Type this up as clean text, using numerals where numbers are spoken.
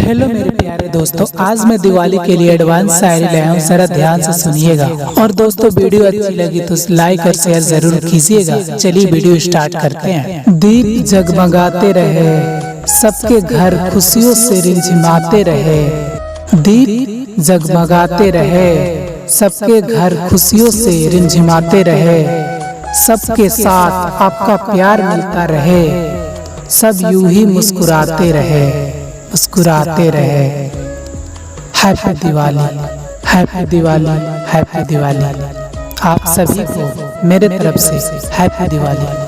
Hello मेरे प्यारे दोस्तों, आज मैं दिवाली के लिए एडवांस शायरी लाया हूँ, जरा ध्यान से सुनिएगा। और दोस्तों वीडियो अच्छी लगी तो लाइक और शेयर जरूर कीजिएगा। चलिए वीडियो स्टार्ट करते हैं। दीप जगमगाते रहे, सबके घर खुशियों से रिमझिमाते रहे। दीप जगमगाते रहे, सबके घर खुशियों से रिमझिमाते रहे। सबके साथ आपका प्यार मिलता रहे, सब यूं ही मुस्कुराते रहे, मुस्कुराते रहे। Happy Diwali, happy Diwali, happy Diwali. आप सभी को मेरे तरफ से हैप्पी दिवाली।